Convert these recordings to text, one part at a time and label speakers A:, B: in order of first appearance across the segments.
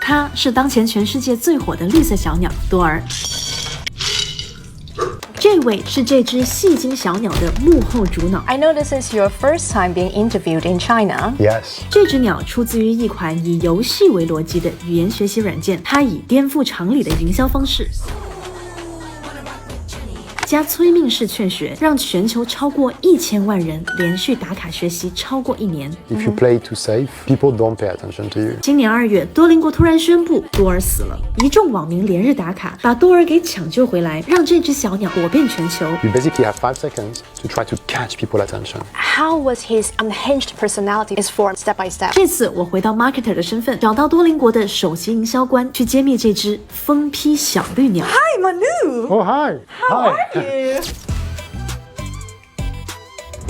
A: 它是当前全世界最火的绿色小鸟多儿。这位是这只戏精小鸟的幕后主脑。
B: I know this is your first time being interviewed in China.
C: Yes.
A: 这只鸟出自于一款以游戏为逻辑的语言学习软件，它以颠覆常理的营销方式加催命式劝学，让全球超过1000万人连续打卡学习超过1年。
C: If you play too safe, people don't pay attention to you.
A: 今年2月，多邻国突然宣布多儿死了，一众网民连日打卡，把多儿给抢救回来，让这只小鸟火遍全球。
C: You basically have 5 seconds to try to catch people's attention.
B: How was his unhinged personality is formed step by step?
A: 这次我回到 marketer 的身份，找到多邻国的首席营销官，去揭秘这只疯批小绿鸟。
B: Hi, Manu.
C: Oh, hi.
B: How are you?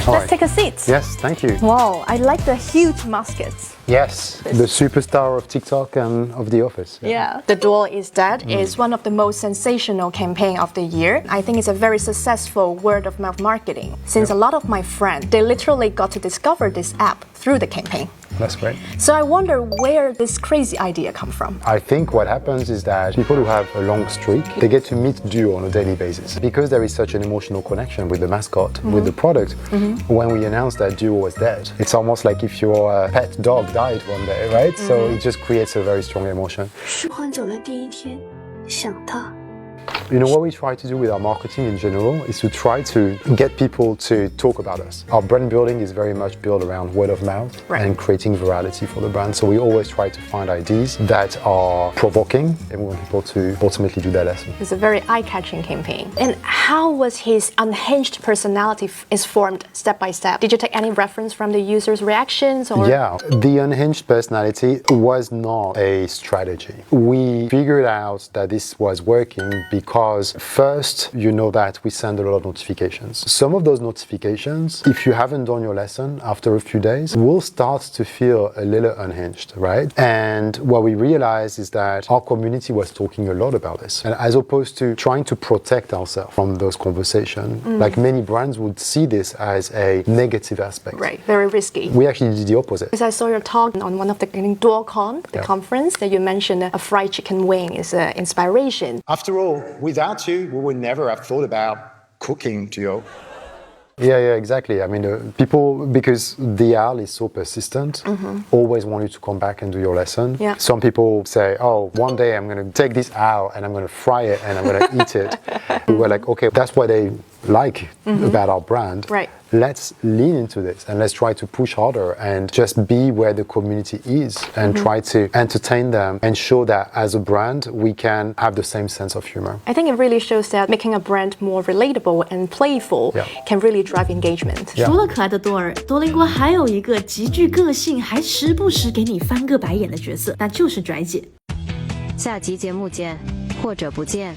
B: Let's take a seat.
C: Yes, thank you.
B: Wow, I like the huge muskets.
C: Yes, the superstar of TikTok and of The Office.
B: Yeah. The Door is Dead is one of the most sensational campaign of the year. I think it's a very successful word of mouth marketing. Since a lot of my friends, they literally got to discover this app through the campaign.
C: That's great.
B: So I wonder where this crazy idea come from.
C: I think what happens is that people who have a long streak, they get to meet Duo on a daily basis. Because there is such an emotional connection with the mascot, with the product, when we announced that Duo was dead, it's almost like if your pet dog died one day, right? So it just creates a very strong emotion.
D: 患走的第一天，想他。
C: You know, what we try to do with our marketing in general is to try to get people to talk about us. Our brand building is very much built around word of mouth and creating virality for the brand. So we always try to find ideas that are provoking and we want people to ultimately do their lesson.
B: It's a very eye-catching campaign. And how was his unhinged personality is formed step by step? Did you take any reference from the users' reactions? Or?
C: Yeah, the unhinged personality was not a strategy. We figured out that this was working because first, you know that we send a lot of notifications. Some of those notifications, if you haven't done your lesson after a few days, will start to feel a little unhinged, right? And what we realized is that our community was talking a lot about this. And as opposed to trying to protect ourselves from those conversations, like many brands would see this as a negative aspect.
B: Right, very risky.
C: We actually did the opposite.
B: Because I saw your talk on one of the DoorCon, the conference, that you mentioned a fried chicken wing is an inspiration.
E: After all, without you, we would never have thought about cooking, Duo.
C: Yeah, exactly. I mean, people, because the owl is so persistent, always want you to come back and do your lesson.
B: Yeah.
C: Some people say, oh, one day I'm going to take this owl and I'm going to fry it and I'm going to eat it. We're like, okay, that's what they like about our brand.
B: Right.
C: Let's lean into this and let's try to push harder and just be where the community is and try to entertain them and show that as a brand, we can have the same sense of humor.
B: I think it really shows that making a brand more relatable and playful can really drive engagement.
A: 除了可爱的多儿，多邻国还有一个极具个性，还时不时给你翻个白眼的角色，那就是拽姐。
F: 下集节目见，或者不见。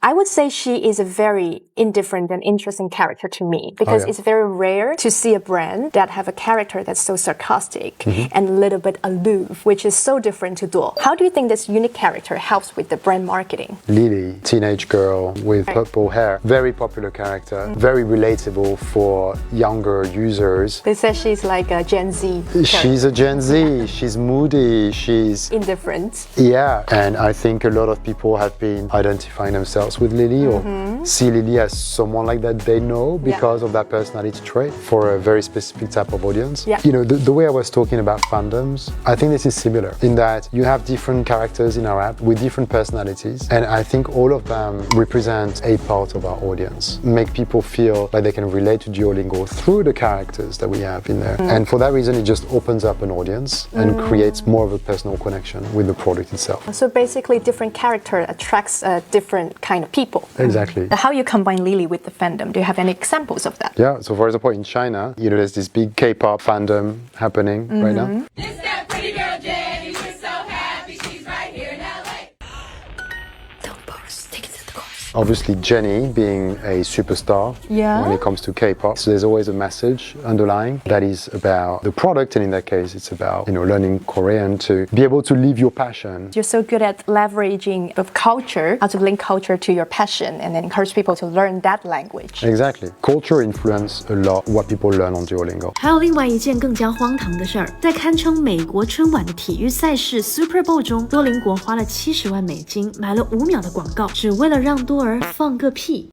B: I would say she is a very indifferent and interesting character to me because it's very rare to see a brand that have a character that's so sarcastic and a little bit aloof, which is so different to Dua. How do you think this unique character helps with the brand marketing?
C: Lily, teenage girl with purple hair, very popular character, very relatable for younger users.
B: They say she's like a Gen Z character.
C: She's a Gen Z, she's moody, she's
B: Indifferent.
C: Yeah, and I think a lot of people have been identifying themselves with Lily or see Lily as someone like that they know because of that personality trait for a very specific type of audience.
B: Yeah.
C: You know, the way I was talking about fandoms, I think this is similar in that you have different characters in our app with different personalities, and I think all of them represent a part of our audience, make people feel like they can relate to Duolingo through the characters that we have in there. And for that reason, it just opens up an audience and creates more of a personal connection with the product itself.
B: So basically, different character attracts a different kind of people.
C: Exactly.
B: How you combine Lily with the fandom? Do you have any examples of that?
C: Yeah, so for example, in China, you know, there's this big K-pop fandom happening right now.
G: It's that pretty girl Jenny, we're so happy she's right here in LA.
D: Don't post, take it to the course.
C: Obviously, Jennie being a superstar when it comes to K-pop. So there's always a message underlying that is about the product, and in that case, it's about learning Korean to be able to live your passion.
B: You're so good at leveraging of culture, how to link culture to your passion, and then encourage people to learn that language.
C: Exactly. Culture influences a lot what people learn on Duolingo.
A: 还有另外一件更加荒唐的事儿，在堪称美国春晚的体育赛事 Super Bowl 中，多邻国花了70万美金买了5秒的广告，只为了让多儿放个屁。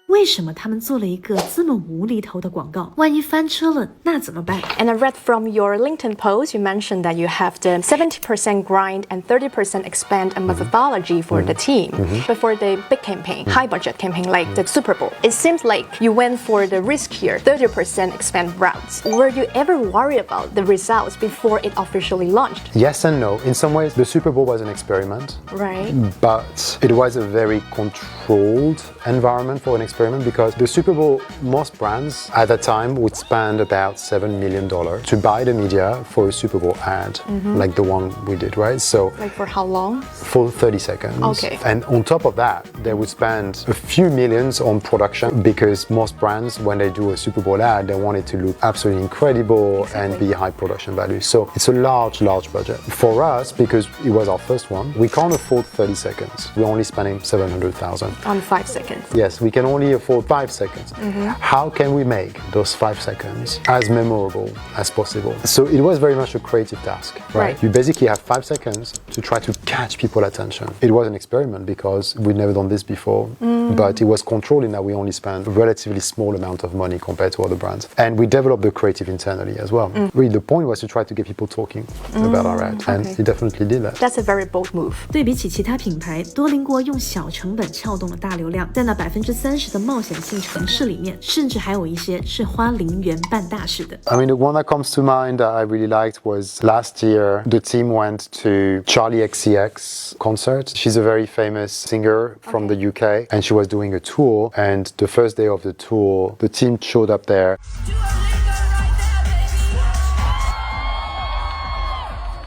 A: 为什么他们做了一个这么无厘头的广告？万一翻车了，那怎么办？
B: And I read from your LinkedIn post, you mentioned that you have the 70% grind and 30% expand a methodology for the team. But for the big campaign, high budget campaign like the Super Bowl, it seems like you went for the riskier 30% expand routes. Were you ever worried about the results before it officially launched?
C: Yes and no. In some ways, the Super Bowl was an experiment.
B: Right.
C: But it was a very controlled environment for an experiment because the Super Bowl, most brands at that time would spend about $7 million to buy the media for a Super Bowl ad, like the one we did, right? So,
B: Like for how long?
C: for 30 seconds.
B: Okay.
C: And on top of that, they would spend a few millions on production because most brands, when they do a Super Bowl ad, they want it to look absolutely incredible and be high production value. So it's a large budget. For us, because it was our first one, we can't afford 30 seconds. We're only spending 700,000.
B: On 5 seconds.
C: Yes, we can only afford 5 seconds. How can we make those 5 seconds as memorable as possible? So it was very much a creative task, right? You basically have 5 seconds to try to catch people's attention. It was an experiment because we'd never done this before, but it was controlled in that we only spent a relatively small amount of money compared to other brands. And we developed the creative internally as well. Really, the point was to try to get people talking about our ad, and it definitely did that.
B: That's a very bold move.
A: 对比起其他品牌，多邻国用小成本撬动了大流量，在那30%的冒险性尝试里面，甚至还有一些是花0元办大事的。
C: I mean, the one that comes to mind that I really liked was last year, the team went to Charlie XCX concert. She's a very famous singer from the UK, and she was doing a tour, and the first day of the tour, the team showed up there.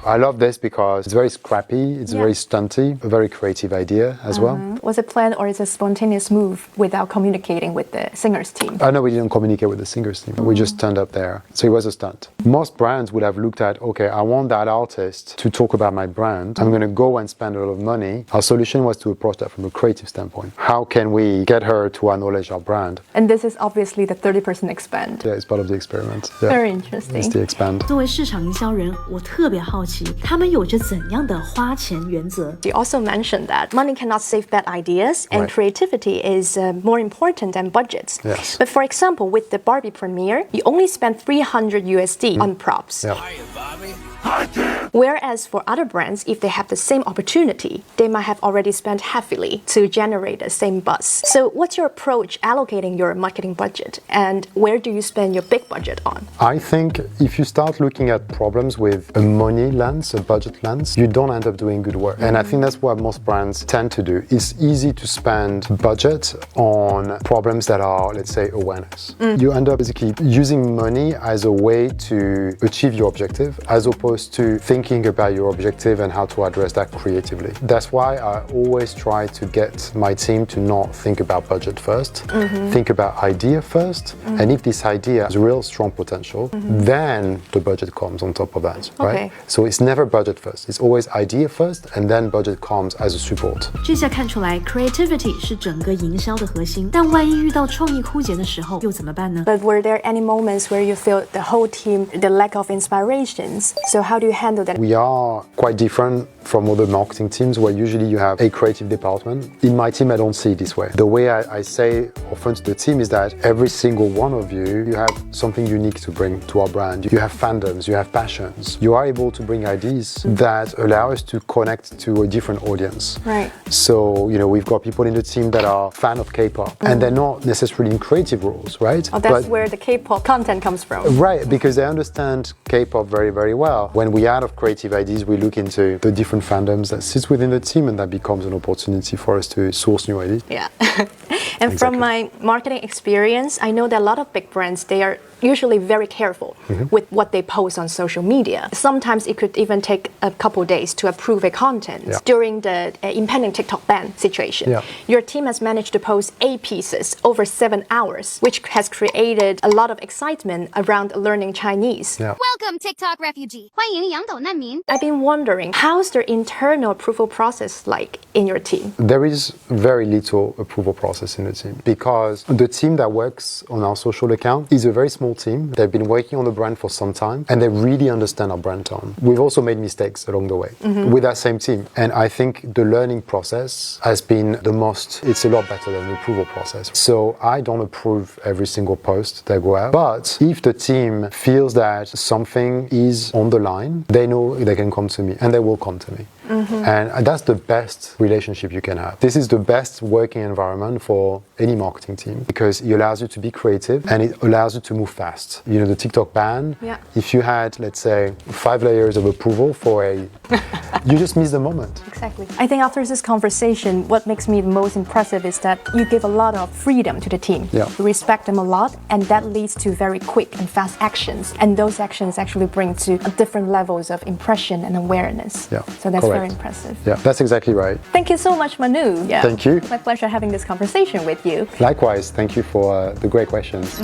C: I love this because it's very scrappy, it's very stunty, a very creative idea as well.
B: Was it planned or is it a spontaneous move without communicating with the singers team?
C: No, we didn't communicate with the singers team. We just turned up there. So it was a stunt. Most brands would have looked at, okay, I want that artist to talk about my brand. I'm going to go and spend a lot of money. Our solution was to approach that from a creative standpoint. How can we get her to acknowledge our brand?
B: And this is obviously the 30% expand.
C: Yeah, it's part of the experiment. Yeah.
B: Very interesting.
C: It's the expand.
A: 作为市场营销人，我特别好奇，他们有着怎样的花钱原则？
B: You also mentioned that money cannot save bad ideas and
C: Right.
B: creativity is more important than budgets.
C: Yes.
B: But for example, with the Barbie premiere, you only spent $300 USD on props.
C: Yeah.
B: Whereas for other brands, if they have the same opportunity, they might have already spent heavily to generate the same buzz. So what's your approach allocating your marketing budget, and where do you spend your big budget on?
C: I think if you start looking at problems with a money lens, a budget lens, you don't end up doing good work. And I think that's what most brands tend to do. It's easy to spend budget on problems that are, let's say, awareness. You end up basically using money as a way to achieve your objective, as opposed to thinking about your objective and how to address that creatively. That's why I always try to get my team to not think about budget first, think about idea first, and if this idea has real strong potential, then the budget comes on top of that, right?
B: Okay.
C: So it's never budget first. It's always idea first, and then budget comes as a support.
A: 这下看出来 ，creativity 是整个营销的核心。但万一遇到创意枯竭的时候，又怎么办呢？
B: But were there any moments where you felt the whole team, the lack of inspirations? So how do you handle that?
C: We are quite different from other marketing teams where usually you have a creative department. In my team, I don't see it this way. The way I say often to the team is that every single one of you have something unique to bring to our brand. You have fandoms, you have passions. You are able to bring ideas that allow us to connect to a different audience.
B: Right.
C: So, we've got people in the team that are fan of K-pop, and they're not necessarily in creative roles, right?
B: Oh, that's where the K-pop content comes from.
C: Right, because they understand K-pop very, very well. When we out of creative ideas, we look into the different fandoms that sits within the team, and that becomes an opportunity for us to source new ideas.
B: Yeah. And from my marketing experience, I know that a lot of big brands, they are usually very careful with what they post on social media. Sometimes it could even take a couple days to approve a content. During the impending TikTok ban situation, your team has managed to post 8 pieces over 7 hours, which has created a lot of excitement around learning Chinese.
G: Welcome, TikTok refugee. 欢迎洋斗难民.
B: I've been wondering, how's the internal approval process like in your team?
C: There is very little approval process in the team because the team that works on our social account is a very small team. They've been working on the brand for some time and they really understand our brand tone. We've also made mistakes along the way with that same team. And I think the learning process has been it's a lot better than the approval process. So I don't approve every single post that go out. But if the team feels that something is on the line, they know they can come to me and they will come to me. And that's the best relationship you can have. This is the best working environment for any marketing team because it allows you to be creative and it allows you to move fast. You know, the TikTok ban, if you had, let's say, 5 layers of approval you just miss the moment.
B: Exactly. I think after this conversation, what makes me the most impressive is that you give a lot of freedom to the team. You respect them a lot, and that leads to very quick and fast actions. And those actions actually bring to different levels of impression and awareness. So that's very impressive.
C: Yeah, that's exactly right.
B: Thank you so much, Manu.
C: Thank you.
B: My pleasure having this conversation with you.
C: Likewise, thank you for the great questions.